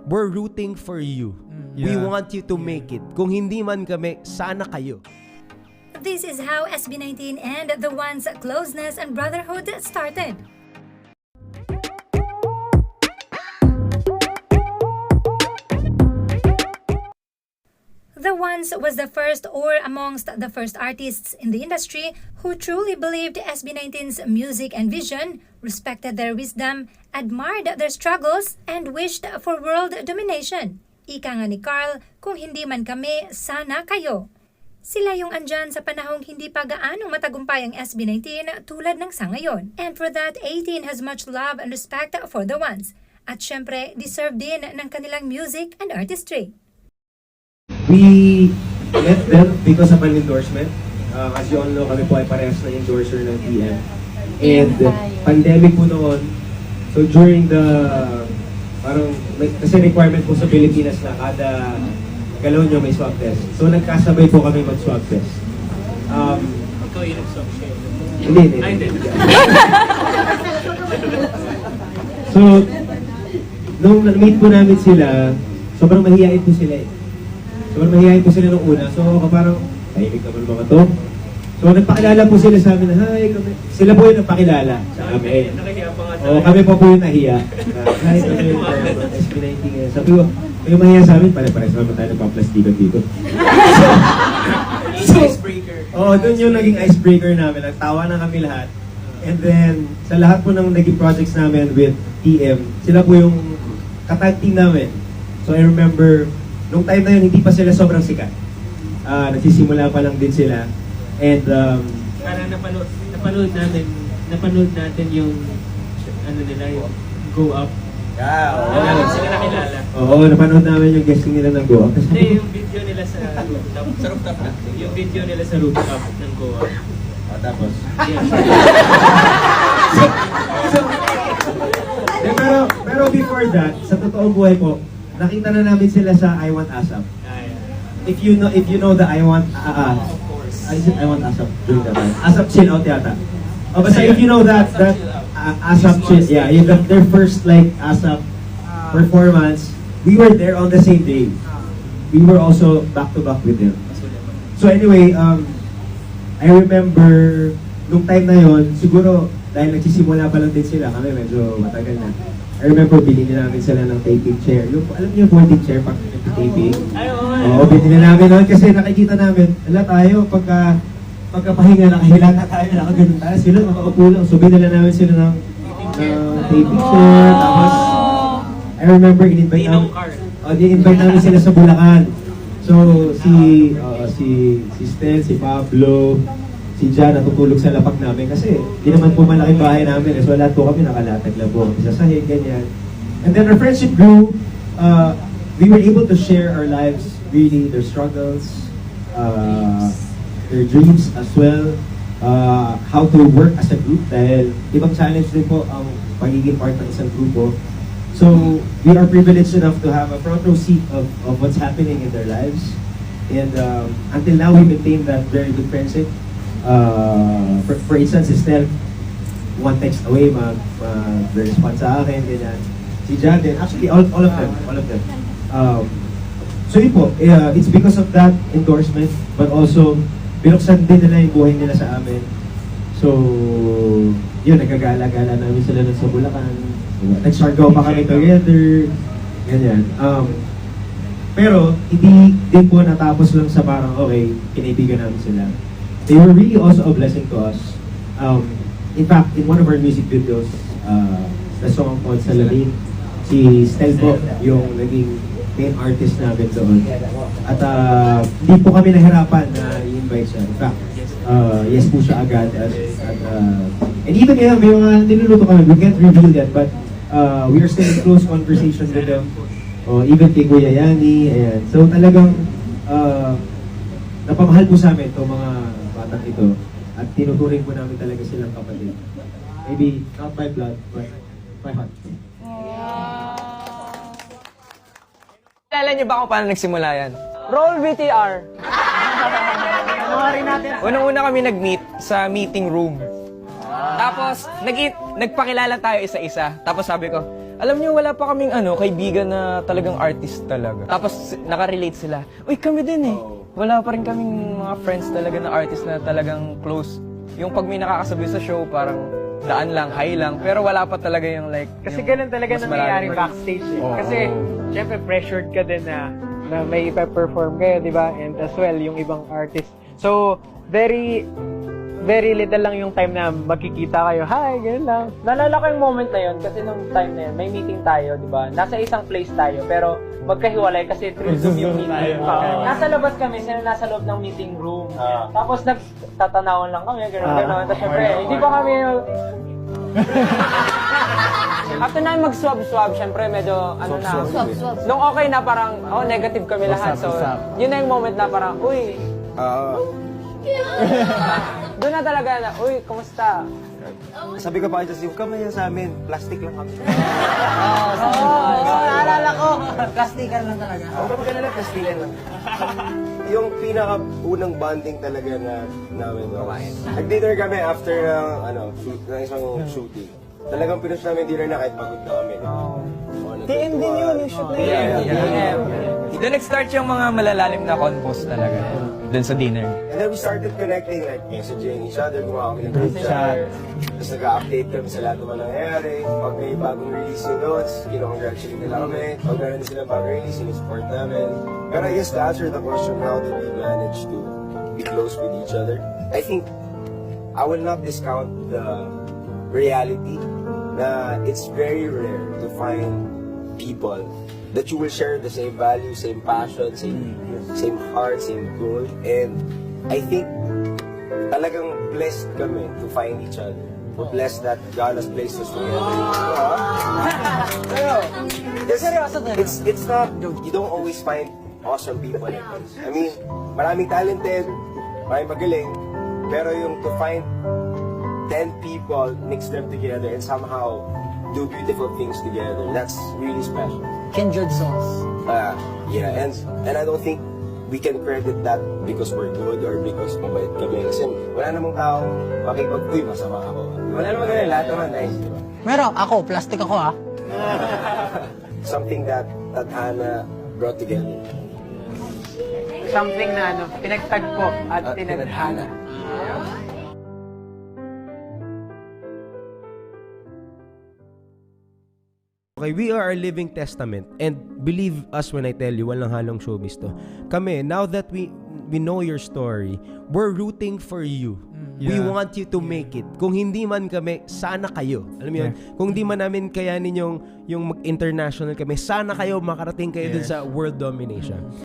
we're rooting for you. We want you to make it. Kung hindi man kami, sana kayo. This is how SB19 and The One's closeness and brotherhood started. The Ones was the first or amongst the first artists in the industry who truly believed SB19's music and vision, respected their wisdom, admired their struggles, and wished for world domination. Ika nga ni Carl, kung hindi man kami, sana kayo. Sila yung andyan sa panahong hindi pa gaanong matagumpay ang SB19 tulad ng sa ngayon. And for that, 18 has much love and respect for The Ones. At syempre, deserve din ng kanilang music and artistry. We met them because of an endorsement. As you all know, kami po ay parehas na endorser ng TM. And pandemic po noon, so during the, parang, kasi requirement po sa Pilipinas na kada galaw nyo may swab test. So nagkasabay po kami mag-swab test. Ikaw yung nag-swab siya. Hindi. So, nung na-meet po namin sila, sobrang mahihain po sila eh. Sobrang mahihain po sila nung una. So, parang, tahimik naman mga to. So, nagpakilala po sila sa amin na, hi, kami. Sila po yung nagpakilala sa amin. Nakahiya pa nga Oo, kami po yung nahiya. Hi, kami yung SB19. Sabi ko, yung mahiya sa amin, pare-pares naman tayo nagpa-plastikan dito. Icebreaker. Oo, dun yung naging icebreaker namin. Nagtawa na kami lahat. And then, sa lahat po ng naging projects namin with TM, sila po yung katag team namin. So, I remember, nung time na yun, hindi pa sila sobrang sikat. Nagsisimula pa lang din sila. And, Parang napanood natin yung, ano nila, yung Go Up. Namin sila nakilala. oo, napanood namin yung guesting nila ng Go Up. Hindi, yung video nila sa rooftop. Sa rooftop na? Yung video nila sa rooftop ng Go Up. Tapos? Yeah. Pero before that, sa totoong buhay po, nakita na namin sila sa I Want ASAP. If you know the I Want Of course. I Want ASAP during that time. ASAP Chill Out yata. Basta if you know that ASAP Chill, yeah, their first like ASAP performance, we were there on the same day. We were also back to back with them. So anyway, I remember nung time na yon, siguro dahil nagsisimula pa lang din sila, kami medyo matagal na. I remember binili namin sila ng taping chair. Yung, alam niyo yung folding chair pag taping? Ay, oo. Oo, binili namin noon kasi nakikita namin, wala tayo, pagkapahinga, nakahilata tayo, nakaganon tayo, sila makaupo lang. So binili namin sila ng taping chair, tapos I remember in-invite namin sila sa Bulacan. So si Stel, si Pablo, si Jan natutulog sa lapag namin kasi di naman po malaking bahay namin. So lahat po kami nakalatag lang po kami sa sahig, ganyan. And then our friendship grew. We were able to share our lives, really, their struggles, their dreams as well, how to work as a group dahil ibang challenge din po ang pagiging part ng isang grupo. So we are privileged enough to have a front row seat of what's happening in their lives. And until now, we maintain that very good friendship. For instance, si Steph, one text away, mag-respond sa akin, ganyan. Si Jaden, actually, all of them. So yun po, it's because of that endorsement, but also, binuksan din nila yung buhay nila sa amin. So, yun, nagkagala-gala namin sila nun sa Bulacan. Nag-Siargao pa kami together, ganyan. Pero, hindi din po natapos lang sa parang, okay, kinaibigan namin sila. They were really also a blessing to us. In fact, in one of our music videos, the song called Salamin, si Stel po, yung naging main artist namin doon. At hindi po kami nahirapan na i-invite siya. In fact, yes po siya agad. And even may mga niluluto kami, we can't reveal that, but we are still in close conversation with them. Even kay Kuya Yani, ayan. So talagang napamahal po sa amin itong mga batang ito at tinuturing po namin talaga silang kapatid. Maybe not by blood, but by heart. Alala niyo ba kung paano nagsimula yan? Roll VTR! Unang-una kami nag-meet sa meeting room. Tapos, nagpakilala tayo isa-isa. Tapos sabi ko, Alam niyo, wala pa kaming kaibigan na talagang artist talaga. Tapos nakarelate sila. Uy, kami din eh. Wala pa rin kaming mga friends talaga na artist na talagang close. Yung pag may nakakasabi sa show, parang daan lang, high lang. Pero wala pa talaga yung like... Kasi yung ganun talaga mas nangyayari malalim. backstage eh. Oo. Kasi, syempre, pressured ka din na may ipa-perform kayo, di ba? And as well, yung ibang artist. So, very little lang yung time na magkikita kayo. Hi, ganun lang. Naalala ko yung moment na yun kasi nung time na yun, may meeting tayo, di ba? Nasa isang place tayo, pero magkahiwalay kasi through Zoom yung meeting. Nasa labas kami, sila nasa loob ng meeting room. Tapos nagtatanawan lang kami, gano'n. Tapos syempre, hindi pa kami... After namin mag-swab, syempre medyo Swab. Nung okay na parang, negative kami lahat. So, yun na yung moment na parang, uy, doon na talaga na, uy, kumusta? Sabi ko pa kay Justin, huwag ka mahiya sa amin, plastic lang kami. Naalala ko, plastikan lang talaga. Huwag ka magkalala, plastikan lang. Yung pinaka-unang bonding talaga na namin. Nag-dinner kami after ng isang shooting. Talagang pinush namin dinner na kahit pagod na kami. DM din yun, yung shoot na yun. Doon nag-start yung mga malalalim na convos talaga. Doon sa dinner. And then we started connecting, like messaging each other, gumawa kami ng group chat. Tapos nag-update kami sa lahat naman nangyayari. Pag may bagong release yung notes, kino-congratulate nila kami. Pag meron din sila bagong release, sinisupport namin. Pero I guess to answer the question, how did we manage to be close with each other? I think I will not discount the reality na it's very rare to find people that you will share the same values, same passion, same heart, same goal. And I think talagang blessed kami to find each other. We're blessed that God has placed us together. It's not, you don't always find awesome people like this. I mean, maraming talented, maraming magaling, pero yung to find 10 people, mix them together, and somehow do beautiful things together. That's really special. Kindred souls. Yeah, and I don't think we can credit that because we're good or because mabait kami. Kasi wala namang taong makipag-uy, masama ako. Wala namang ganyan, lahat naman nice, di ba? Meron, ako, plastic ako ah. Something that Hannah brought together. Something na pinagtagpo at tinadhana. Okay, we are a living testament, and believe us when I tell you, walang halong showbiz to. Kami, now that we know your story, we're rooting for you. We want you to make it. Kung hindi man kami, sana kayo. Alam mo yun? Kung hindi man namin kayanin yung mag-international kami, sana kayo makarating kayo dun sa world domination.